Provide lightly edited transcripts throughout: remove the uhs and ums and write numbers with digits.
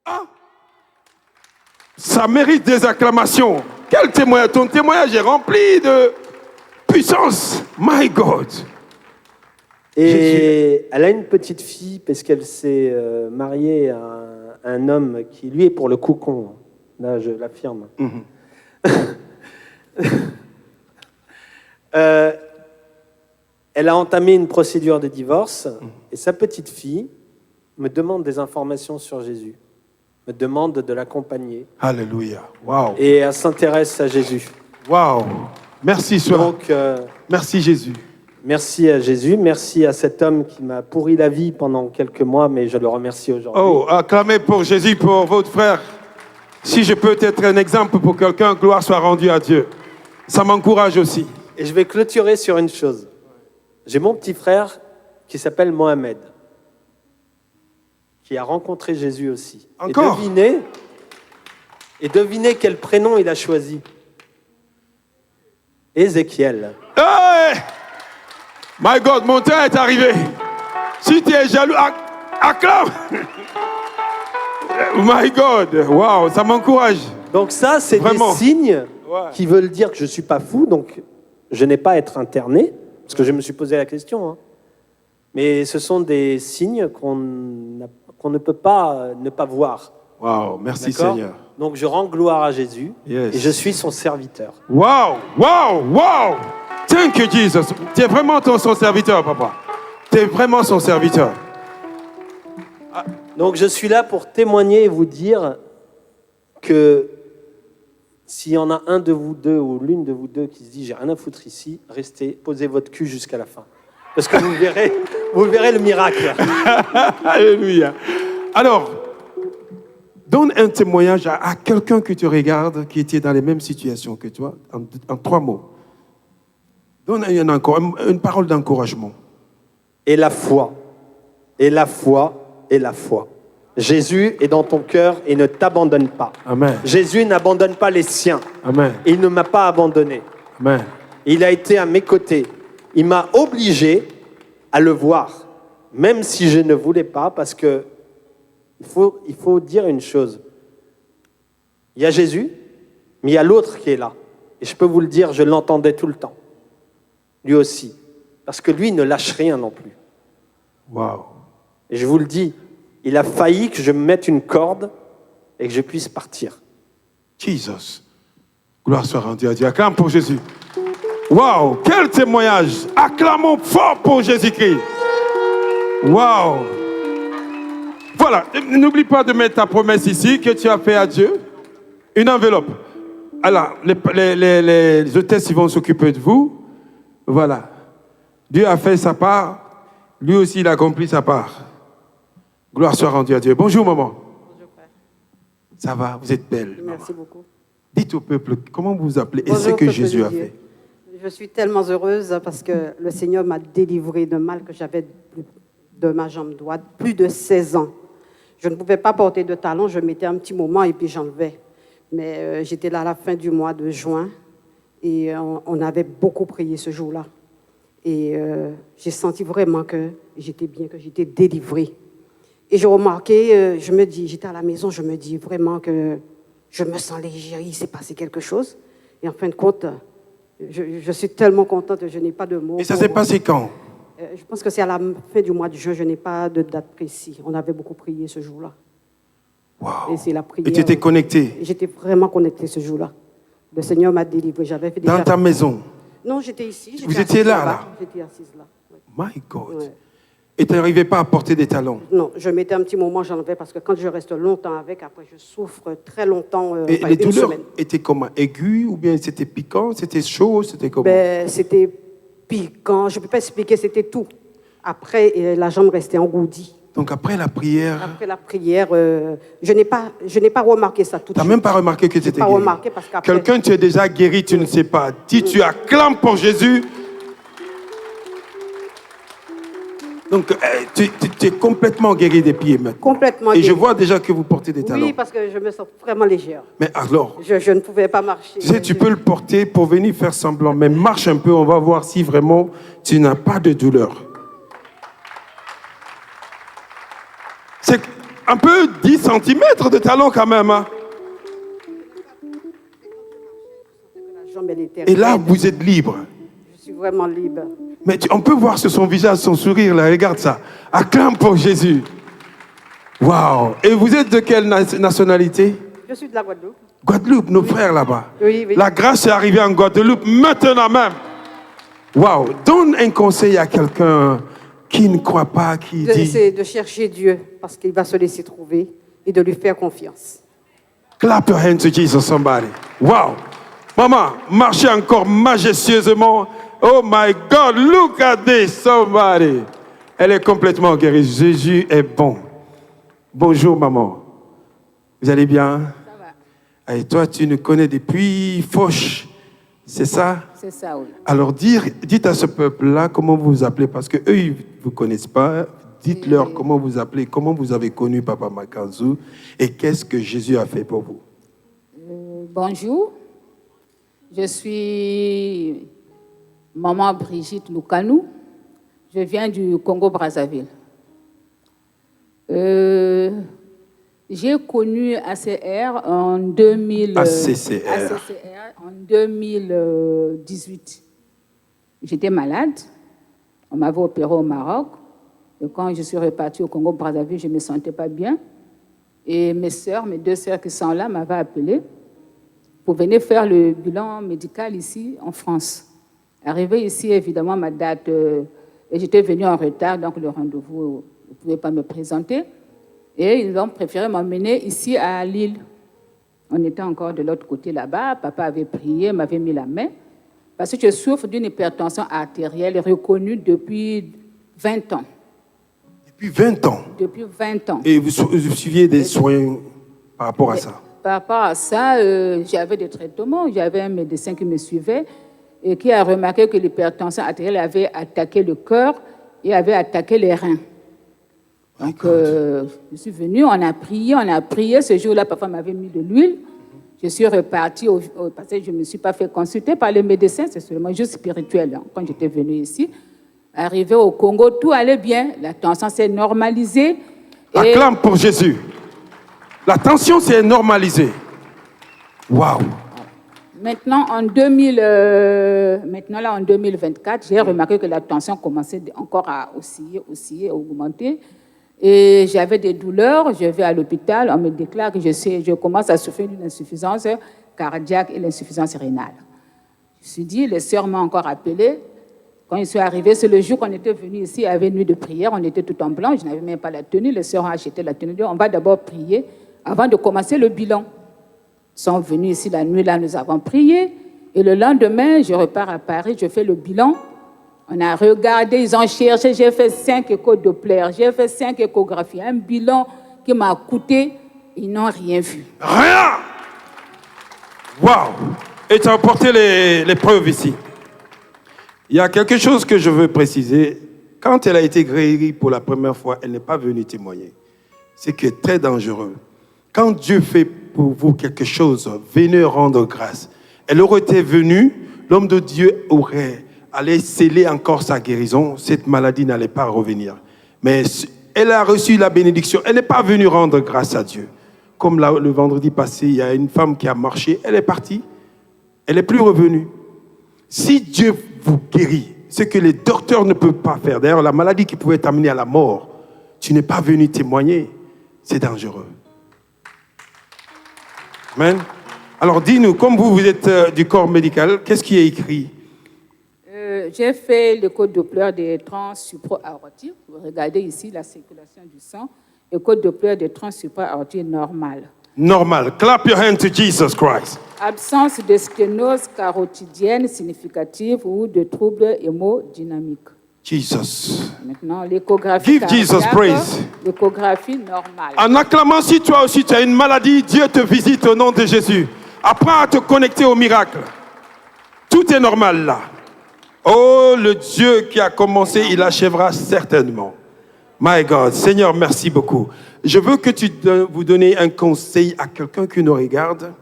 Ah, ça mérite des acclamations. Quel témoignage! Ton témoignage est rempli de puissance. My God. Et Jésus. elle a une petite fille parce qu'elle s'est mariée à un homme qui, lui, est pour le coup con. Là, je l'affirme. Elle a entamé une procédure de divorce et sa petite fille me demande des informations sur Jésus, me demande de l'accompagner. Alléluia. Wow. Et elle s'intéresse à Jésus. Wow. Merci, soeur. Donc, merci, Jésus. merci à Jésus, merci à cet homme qui m'a pourri la vie pendant quelques mois, mais je le remercie aujourd'hui. Oh, acclamez pour Jésus, pour votre frère. Si je peux être un exemple pour quelqu'un, gloire soit rendue à Dieu. Ça m'encourage aussi. Et je vais clôturer sur une chose. J'ai mon petit frère qui s'appelle Mohamed, qui a rencontré Jésus aussi. Encore? Et devinez quel prénom il a choisi. Ézéchiel. Hey! My God, mon temps est arrivé. Si tu es jaloux, acclame. My God, wow, ça m'encourage. Donc ça, c'est Vraiment. des signes qui veulent dire que je ne suis pas fou, donc je n'ai pas à être interné, parce que je me suis posé la question. Hein. Mais ce sont des signes qu'on ne peut pas ne pas voir. Wow, merci D'accord ? Seigneur. Donc je rends gloire à Jésus Yes. et je suis son serviteur. Wow, wow, wow. Thank you, Jesus. Tu es vraiment son serviteur, papa. Tu es vraiment son serviteur. Donc je suis là pour témoigner et vous dire que s'il y en a un de vous deux ou l'une de vous deux qui se dit j'ai rien à foutre ici, restez, posez votre cul jusqu'à la fin. Parce que vous verrez le miracle. Alléluia. Alors, donne un témoignage à quelqu'un que tu regardes qui était dans les mêmes situations que toi, en 3 mots. Donne une parole d'encouragement. Et la foi, et la foi, et la foi. Jésus est dans ton cœur et ne t'abandonne pas. Amen. Jésus n'abandonne pas les siens. Amen. Il ne m'a pas abandonné. Amen. Il a été à mes côtés. Il m'a obligé à le voir, même si je ne voulais pas, parce que il faut dire une chose. Il y a Jésus, mais il y a l'autre qui est là. Et je peux vous le dire, je l'entendais tout le temps. Lui aussi. Parce que lui ne lâche rien non plus. Wow. Et je vous le dis, il a failli que je me mette une corde et que je puisse partir. Jesus. Gloire soit rendue à Dieu. Acclame pour Jésus. Wow, quel témoignage. Acclamons fort pour Jésus-Christ. Wow. Voilà, n'oublie pas de mettre ta promesse ici que tu as fait à Dieu. Une enveloppe. Alors, les hôtesses ils vont s'occuper de vous. Voilà. Dieu a fait sa part. Lui aussi, il a accompli sa part. Gloire soit rendue à Dieu. Bonjour, maman. Bonjour, frère. Ça va, vous êtes belle. Merci beaucoup. Dites au peuple, comment vous vous appelez et Bonjour, ce que peuple Jésus de a Dieu. fait. Je suis tellement heureuse parce que le Seigneur m'a délivré d'un mal que j'avais de ma jambe droite, plus de 16 ans. Je ne pouvais pas porter de talons, je mettais un petit moment et puis j'enlevais. Mais j'étais là à la fin du mois de juin et on avait beaucoup prié ce jour-là. Et j'ai senti vraiment que j'étais bien, que j'étais délivrée. Et j'ai remarqué, je me dis, j'étais à la maison, je me dis vraiment que je me sens légère, il s'est passé quelque chose. Et en fin de compte, je suis tellement contente que je n'ai pas de mots. Et ça s'est passé quand? Je pense que c'est à la fin du mois de juin, je n'ai pas de date précise. On avait beaucoup prié ce jour-là. Wow. Et c'est la prière. Et tu étais connecté? J'étais vraiment connectée ce jour-là. Le Seigneur m'a délivré. J'avais fait Dans ta maison? Non, j'étais ici. Vous étiez là, là? J'étais assise là. Ouais. My God. Ouais. Et tu n'arrivais pas à porter des talons? Non, je mettais un petit moment, j'enlevais parce que quand je reste longtemps avec, après je souffre très longtemps. Et enfin, les une douleurs semaine. étaient comment? Aiguës ou bien c'était piquant? C'était chaud? C'était comment? Ben, c'était piquant, je ne peux pas expliquer, c'était tout. Après, la jambe restait engourdie. Donc après la prière, Après la prière, je n'ai pas remarqué ça tout de tu n'as suite. même pas remarqué que tu étais pas guéri? remarqué parce qu'après... Quelqu'un, tu es déjà guéri, tu ne sais pas. Dis, tu acclames pour Jésus. Donc, tu es complètement guéri des pieds maintenant. Complètement Et je guéri. vois déjà que vous portez des talons. Oui, parce que je me sens vraiment légère. Mais alors, Je ne pouvais pas marcher. tu sais, tu peux le porter pour venir faire semblant. Mais marche un peu, on va voir si vraiment tu n'as pas de douleur. un peu 10 cm de talon quand même. Hein. La jambe, elle était Et là, raide. vous êtes libre. Je suis vraiment libre. Mais on peut voir sur son visage, son sourire, là, regarde ça. Acclame pour Jésus. Waouh. Et vous êtes de quelle nationalité? Je suis de la Guadeloupe. Guadeloupe, nos frères là-bas. Oui, oui. La grâce est arrivée en Guadeloupe maintenant même. Waouh. Donne un conseil à quelqu'un qui ne croit pas, qui dit... C'est de chercher Dieu parce qu'il va se laisser trouver et de lui faire confiance. Clap your hands to Jesus, somebody. Wow. Maman, marchez encore majestueusement. Oh my God, look at this, somebody. Elle est complètement guérie. Jésus est bon. Bonjour, maman. Vous allez bien? Ça va. Et toi, tu nous connais depuis Foch, c'est ça? C'est ça, oui. Alors, dites à ce peuple-là comment vous vous appelez, parce qu'eux, ils ne vous connaissent pas. Dites-leur comment vous appelez, comment vous avez connu Papa Makanzou et qu'est-ce que Jésus a fait pour vous. Bonjour. Je suis maman Brigitte Lukanou. Je viens du Congo-Brazzaville. J'ai connu ACR en 2018. J'étais malade. On m'avait opéré au Maroc. Et quand je suis repartie au Congo-Brazzaville, je ne me sentais pas bien. Et mes deux sœurs qui sont là m'avaient appelé pour venir faire le bilan médical ici en France. Arrivé ici, évidemment, ma date, et j'étais venue en retard, donc le rendez-vous, ne pouvait pas me présenter. Et ils ont préféré m'emmener ici à Lille. On était encore de l'autre côté là-bas. Papa avait prié, m'avait mis la main. Parce que je souffre d'une hypertension artérielle reconnue depuis 20 ans. Depuis 20 ans? Depuis 20 ans. Et vous suiviez des soins par rapport à ça? Par rapport à ça, j'avais des traitements. J'avais un médecin qui me suivait et qui a remarqué que l'hypertension artérielle avait attaqué le cœur et avait attaqué les reins. Donc, je suis venue, on a prié. Ce jour-là, papa m'avait mis de l'huile. Je suis repartie parce que je ne me suis pas fait consulter par les médecins, c'est seulement juste spirituel. Hein, quand j'étais venue ici, arrivé au Congo, tout allait bien. La tension s'est normalisée. Acclame pour Jésus. La tension s'est normalisée. Waouh. Maintenant, en 2024, j'ai remarqué que la tension commençait encore à osciller, à augmenter. Et j'avais des douleurs, je vais à l'hôpital, on me déclare que je commence à souffrir d'une insuffisance cardiaque et l'insuffisance rénale. Je me suis dit, les sœurs m'ont encore appelé. Quand ils sont arrivés, c'est le jour qu'on était venu ici, il y avait une nuit de prière, on était tout en blanc, je n'avais même pas la tenue, les sœurs ont acheté la tenue. On va d'abord prier avant de commencer le bilan. Ils sont venus ici la nuit, là, nous avons prié. Et le lendemain, je repars à Paris, je fais le bilan. On a regardé, ils ont cherché, j'ai fait 5 écho-Doppler, j'ai fait 5 échographies. Un bilan qui m'a coûté, ils n'ont rien vu. Rien! Waouh! Et tu as apporté les preuves ici. Il y a quelque chose que je veux préciser. Quand elle a été guérie pour la première fois, elle n'est pas venue témoigner. C'est que c'est très dangereux. Quand Dieu fait pour vous quelque chose, venez rendre grâce. Elle aurait été venue, l'homme de Dieu aurait allé sceller encore sa guérison, cette maladie n'allait pas revenir. Mais elle a reçu la bénédiction, elle n'est pas venue rendre grâce à Dieu. Comme le vendredi passé, il y a une femme qui a marché, elle est partie, elle n'est plus revenue. Si Dieu vous guérit, ce que les docteurs ne peuvent pas faire, d'ailleurs la maladie qui pouvait t'amener à la mort, tu n'es pas venu témoigner, c'est dangereux. Amen. Alors dis-nous, comme vous êtes du corps médical, qu'est-ce qui est écrit? J'ai fait l'écho-Doppler des trans supra-aortiques. Vous regardez ici la circulation du sang. Écho-Doppler des trans supra-aortiques normal. Normal. Clap your hand to Jesus Christ. Absence de sténose carotidienne significative ou de troubles hémodynamiques. Jesus. Maintenant, l'échographie Give Jesus praise. L'échographie normale. En acclamant, si toi aussi tu as une maladie, Dieu te visite au nom de Jésus. Apprends à te connecter au miracle. Tout est normal là. Oh, le Dieu qui a commencé, il achèvera certainement. My God, Seigneur, merci beaucoup. Je veux que vous donniez un conseil à quelqu'un qui nous regarde.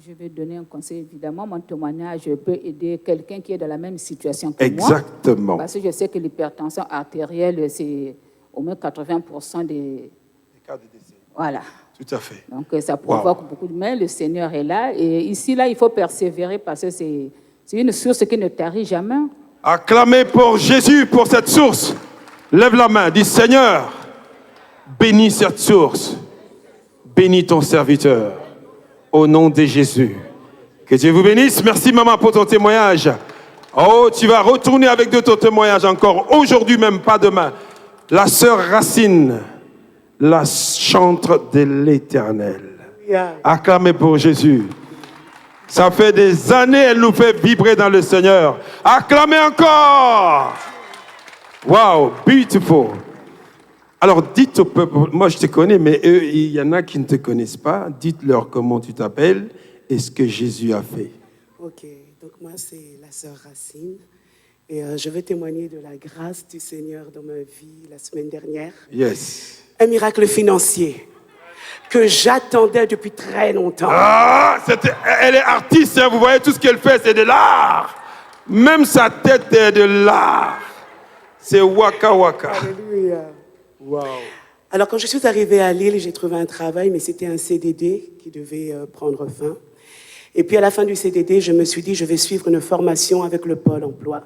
Je vais donner un conseil, évidemment. Mon témoignage peut aider quelqu'un qui est dans la même situation que moi. Exactement. Parce que je sais que l'hypertension artérielle, c'est au moins 80% des cas de décès. Voilà. Tout à fait. Donc, ça provoque beaucoup de mal. Le Seigneur est là. Et ici, là, il faut persévérer parce que c'est une source qui ne tarit jamais. Acclamez pour Jésus, pour cette source. Lève la main, dis Seigneur, bénis cette source. Bénis ton serviteur. Au nom de Jésus. Que Dieu vous bénisse. Merci maman pour ton témoignage. Oh, tu vas retourner avec d'autres témoignages encore. Aujourd'hui même, pas demain. La sœur Racine, la chantre de l'Éternel. Acclamez pour Jésus. Ça fait des années, elle nous fait vibrer dans le Seigneur. Acclamez encore. Wow, beautiful. Alors, dites au peuple, moi je te connais, mais eux, il y en a qui ne te connaissent pas. Dites-leur comment tu t'appelles et ce que Jésus a fait. Ok, donc moi c'est la sœur Racine. Et je veux témoigner de la grâce du Seigneur dans ma vie la semaine dernière. Yes. Un miracle financier que j'attendais depuis très longtemps. Ah, elle est artiste, hein, vous voyez tout ce qu'elle fait, c'est de l'art. Même sa tête est de l'art. C'est waka waka. Alléluia. Wow. Alors quand je suis arrivée à Lille, j'ai trouvé un travail, mais c'était un CDD qui devait prendre fin. Et puis à la fin du CDD, je me suis dit, je vais suivre une formation avec le Pôle emploi.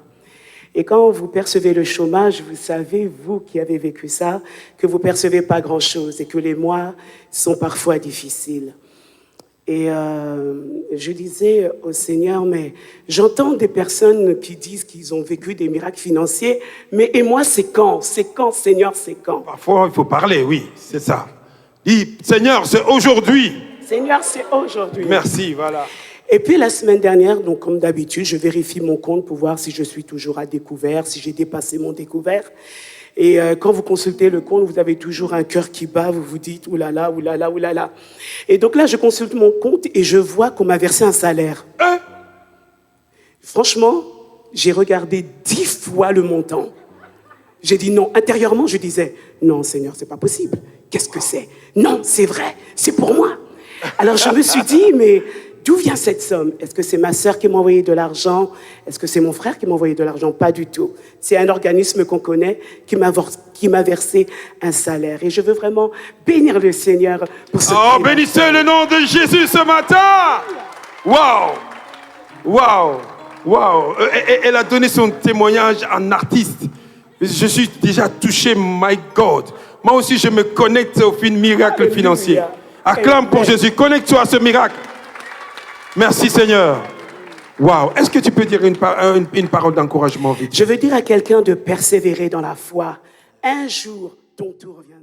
Et quand vous percevez le chômage, vous savez, vous qui avez vécu ça, que vous ne percevez pas grand-chose et que les mois sont parfois difficiles. Et je disais au Seigneur, mais j'entends des personnes qui disent qu'ils ont vécu des miracles financiers, mais et moi, c'est quand? C'est quand, Seigneur, c'est quand? Parfois, il faut parler, oui, c'est ça. Dis, Seigneur, c'est aujourd'hui. Seigneur, c'est aujourd'hui. Merci, voilà. Et puis la semaine dernière, donc comme d'habitude, je vérifie mon compte pour voir si je suis toujours à découvert, si j'ai dépassé mon découvert. Et quand vous consultez le compte, vous avez toujours un cœur qui bat, vous vous dites oulala, oulala, oulala. Et donc là, je consulte mon compte et je vois qu'on m'a versé un salaire. Franchement, j'ai regardé 10 fois le montant. J'ai dit non. Intérieurement, je disais non, Seigneur, c'est pas possible. Qu'est-ce que c'est? Non, c'est vrai, c'est pour moi. Alors je me suis dit, mais d'où vient cette somme? Est-ce que c'est ma sœur qui m'a envoyé de l'argent? Est-ce que c'est mon frère qui m'a envoyé de l'argent? Pas du tout. C'est un organisme qu'on connaît qui m'a versé un salaire. Et je veux vraiment bénir le Seigneur pour ce Oh, bénissez le nom de Jésus ce matin. Waouh, waouh, waouh. Elle a donné son témoignage en artiste. Je suis déjà touché, my God. Moi aussi, je me connecte au miracle financier. Acclame pour Jésus. Connecte-toi à ce miracle. Merci Seigneur. Waouh. Est-ce que tu peux dire une parole d'encouragement vite? Je veux dire à quelqu'un de persévérer dans la foi. Un jour, ton tour viendra.